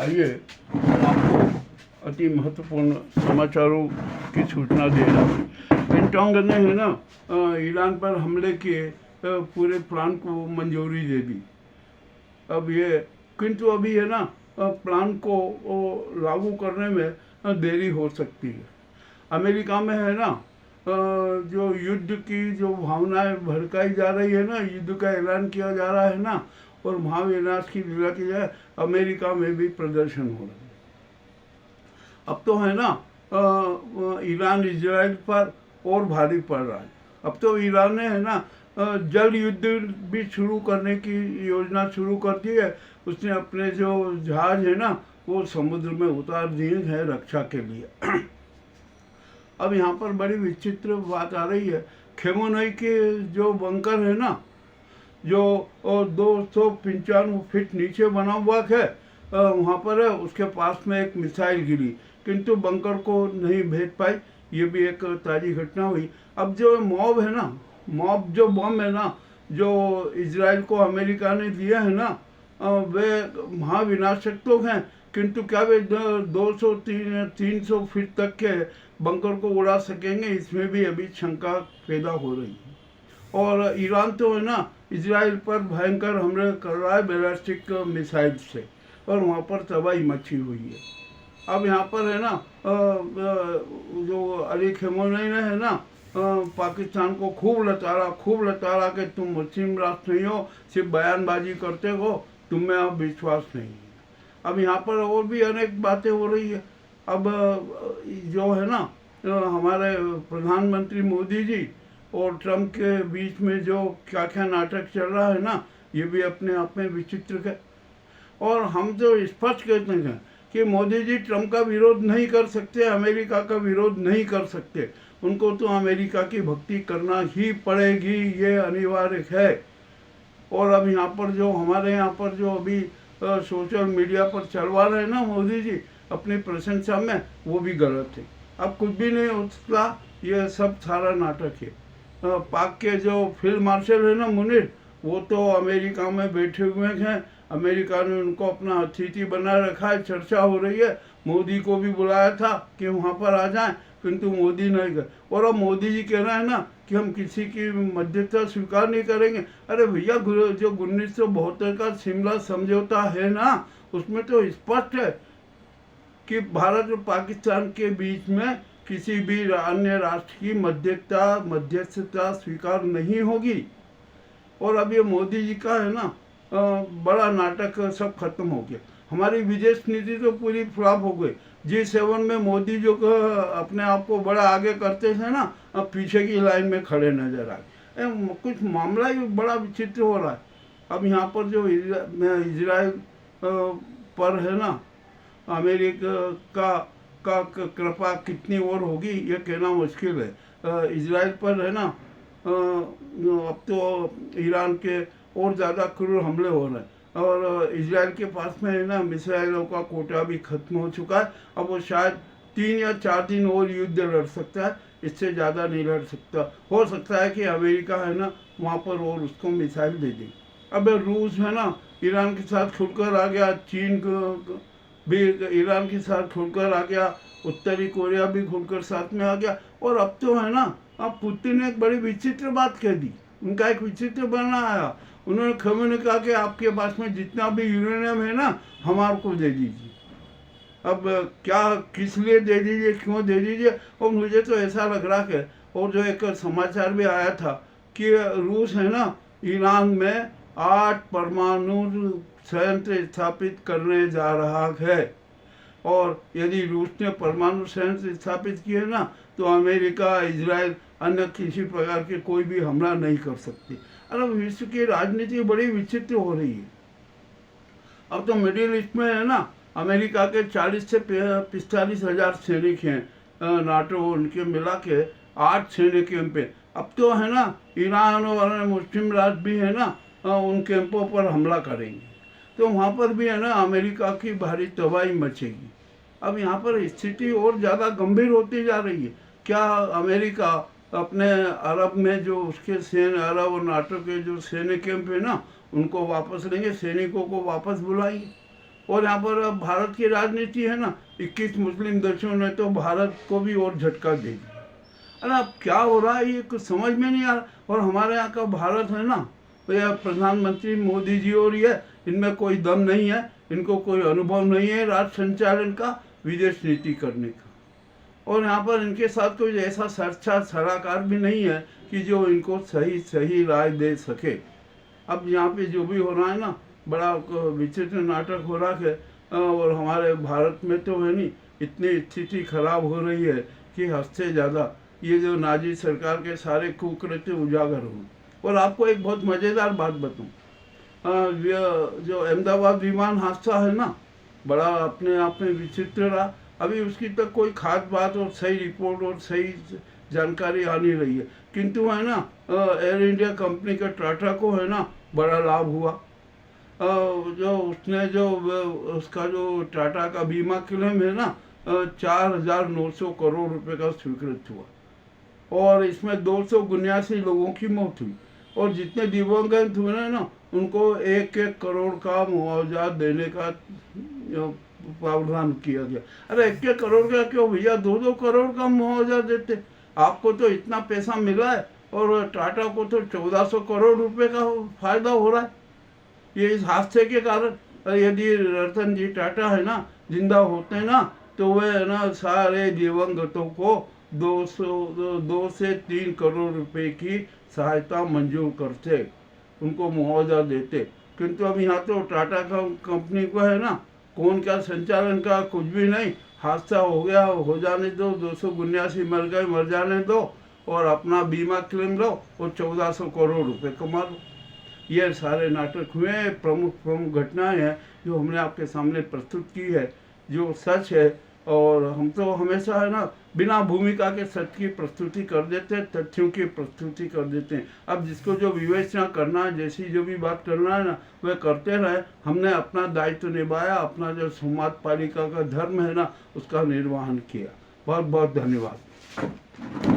आइए हम आपको अति महत्वपूर्ण समाचारों की सूचना दे रहा हूँ। पेंटांग ने है ना ईरान पर हमले किए पूरे प्लान को मंजूरी दे दी। अब ये किंतु अभी है ना प्लान को लागू करने में देरी हो सकती है। अमेरिका में है ना जो युद्ध की जो भावनाएं भड़काई जा रही है ना, युद्ध का ऐलान किया जा रहा है ना, और महाविनाश की लीला की जाए, अमेरिका में भी प्रदर्शन हो रहा है। अब तो है ना ईरान इजराइल पर और भारी पड़ रहा है। अब तो ईरान ने है ना जल युद्ध भी शुरू करने की योजना शुरू कर दी है। उसने अपने जो जहाज है ना वो समुद्र में उतार दिए हैं रक्षा के लिए। अब यहाँ पर बड़ी विचित्र बात आ रही है। खेमोनई के जो बंकर है ना, जो 295 फीट नीचे बना हुआ है, वहाँ पर है, उसके पास में एक मिसाइल गिरी, किंतु बंकर को नहीं भेद पाई। ये भी एक ताज़ी घटना हुई। अब जो मॉब है ना, मॉब जो बम है ना, जो इजराइल को अमेरिका ने दिया है ना, वे महाविनाशक तो हैं, किंतु क्या वे 200-300 फीट तक के बंकर को उड़ा सकेंगे, इसमें भी अभी शंका पैदा हो रही है। और ईरान तो है ना इजराइल पर भयंकर हमले कर रहा है बैलिस्टिक मिसाइल से, और वहाँ पर तबाही मची हुई है। अब यहाँ पर है ना जो अली खेमोनई ने है ना पाकिस्तान को खूब लताड़ा कि तुम मुस्लिम राष्ट्र नहीं हो, सिर्फ बयानबाजी करते हो, तुम में अब विश्वास नहीं है। अब यहाँ पर और भी अनेक बातें हो रही है। अब जो है ना हमारे प्रधानमंत्री मोदी जी और ट्रम्प के बीच में जो क्या क्या नाटक चल रहा है ना, ये भी अपने आप में विचित्र है। और हम तो स्पष्ट कहते हैं कि मोदी जी ट्रम्प का विरोध नहीं कर सकते, अमेरिका का विरोध नहीं कर सकते। उनको तो अमेरिका की भक्ति करना ही पड़ेगी, ये अनिवार्य है। और अब यहाँ पर जो हमारे यहाँ पर जो अभी सोशल मीडिया पर चलवा रहे हैं ना मोदी जी अपनी प्रशंसा में, वो भी गलत है। अब कुछ भी नहीं हो सकता, ये सब सारा नाटक है। पाक के जो फील्ड मार्शल है ना मुनीर, वो तो अमेरिका में बैठे हुए हैं। अमेरिका ने उनको अपना अतिथि बना रखा है, चर्चा हो रही है। मोदी को भी बुलाया था कि वहाँ पर आ जाएं, किंतु मोदी नहीं गए। और अब मोदी जी कह रहे हैं ना कि हम किसी की मध्यस्थता स्वीकार नहीं करेंगे। अरे भैया, जो 1972 का शिमला समझौता है ना, उसमें तो स्पष्ट है कि भारत और पाकिस्तान के बीच में किसी भी अन्य राष्ट्र की मध्यस्थता स्वीकार नहीं होगी। और अब ये मोदी जी का है ना बड़ा नाटक सब खत्म हो गया। हमारी विदेश नीति तो पूरी फ्लॉप हो गई। G7 में मोदी जो अपने आप को बड़ा आगे करते थे ना, अब पीछे की लाइन में खड़े नजर आए। कुछ मामला ही बड़ा विचित्र हो रहा है। अब यहाँ पर जो इजराइल पर है ना अमेरिका का कृपा कितनी और होगी ये कहना मुश्किल है। इजराइल पर है ना अब तो ईरान के और ज़्यादा क्रूर हमले हो रहे हैं, और इजराइल के पास में है ना मिसाइलों का कोटा भी खत्म हो चुका है। अब वो शायद 3 या 4 दिन और युद्ध लड़ सकता है, इससे ज़्यादा नहीं लड़ सकता। हो सकता है कि अमेरिका है ना वहाँ पर और उसको मिसाइल दे दे। अब रूस है ना ईरान के साथ खुलकर आ गया, चीन भी ईरान के साथ खुलकर आ गया, उत्तरी कोरिया भी खुलकर साथ में आ गया। और अब तो है ना अब पुतिन ने एक बड़ी विचित्र बात कह दी। उनका एक विचित्र बना आया। उन्होंने खमेनी ने कहा कि आपके पास में जितना भी यूरेनियम है ना हमारे को दे दीजिए। अब क्या किस लिए दे दीजिए, क्यों दे दीजिए, और मुझे तो ऐसा लग रहा है। और जो एक समाचार भी आया था कि रूस है ना ईरान में 8 परमाणु संयंत्र स्थापित करने जा रहा है। और यदि रूस ने परमाणु संयंत्र स्थापित किए ना तो अमेरिका, इजराइल अन्य किसी प्रकार के कोई भी हमला नहीं कर सकते। अरे विश्व की राजनीति बड़ी विचित्र हो रही है। अब तो मिडिल ईस्ट में है ना अमेरिका के 40 से 45 हजार सैनिक हैं। नाटो उनके मिला के 8 सैनिक कैंप पे। अब तो है ना ईरान और मुस्लिम राष्ट्र भी है ना उन कैंपों पर हमला करेंगे, तो वहाँ पर भी है ना अमेरिका की भारी तबाही मचेगी। अब यहाँ पर स्थिति और ज़्यादा गंभीर होती जा रही है। क्या अमेरिका अपने अरब में जो उसके अरब और नाटो के जो सैनिक कैंप है ना उनको वापस लेंगे, सैनिकों को वापस बुलाएंगे? और यहाँ पर अब भारत की राजनीति है ना, 21 मुस्लिम देशों ने तो भारत को भी और झटका दे दिया। अरे अब क्या हो रहा है ये कुछ समझ में नहीं आ रहा। और हमारे यहाँ का भारत है ना, तो यह प्रधानमंत्री मोदी जी और ये, इनमें कोई दम नहीं है, इनको कोई अनुभव नहीं है राष्ट्र संचालन का, विदेश नीति करने का। और यहाँ पर इनके साथ कोई ऐसा सच्चा सलाहकार भी नहीं है कि जो इनको सही राय दे सके। अब यहाँ पे जो भी हो रहा है ना, बड़ा विचित्र नाटक हो रहा है। और हमारे भारत में तो है नहीं, इतनी स्थिति खराब हो रही है कि हद से ज़्यादा ये जो नाजी सरकार के सारे कुकृत्य उजागर हों। और आपको एक बहुत मज़ेदार बात बताऊँ, जो अहमदाबाद विमान हादसा है ना, बड़ा अपने आप में विचित्र रहा। अभी उसकी तक कोई खास बात और सही रिपोर्ट और सही जानकारी आ नहीं रही है, किंतु है ना एयर इंडिया कंपनी का टाटा को है ना बड़ा लाभ हुआ। जो उसने जो उसका जो टाटा का बीमा क्लेम है ना 4,900 करोड़ रुपए का स्वीकृत हुआ, और इसमें 279 लोगों की मौत हुई, और जितने दिवंगत हुए ना उनको 1-1 करोड़ का मुआवजा देने का प्रावधान किया गया। अरे 1-1 करोड़ का क्यों भैया, 2-2 करोड़ का मुआवजा देते। आपको तो इतना पैसा मिला है और टाटा को तो 1400 करोड़ रुपए का फायदा हो रहा है ये इस हादसे के कारण। यदि रतन जी टाटा है ना जिंदा होते ना, तो वे है ना सारे दिवंगतों को 2 से 3 करोड़ रुपए की सहायता मंजूर करते, उनको मुआवजा देते। किंतु अब यहाँ तो टाटा कंपनी को है ना कौन क्या संचालन का कुछ भी नहीं, हादसा हो गया हो जाने दो, 279 मर गए मर जाने दो, और अपना बीमा क्लेम लो और 1400 करोड़ रुपए कमा लो। ये सारे नाटक हुए, प्रमुख घटनाएं हैं जो हमने आपके सामने प्रस्तुत की है, जो सच है। और हम तो हमेशा है ना बिना भूमिका के सत्य की प्रस्तुति कर देते हैं, तथ्यों की प्रस्तुति कर देते हैं। अब जिसको जो विवेचना करना है, जैसी जो भी बात करना है ना, वह करते रहे। हमने अपना दायित्व निभाया, अपना जो संवाद पालिका का धर्म है ना उसका निर्वहन किया। बहुत बहुत धन्यवाद।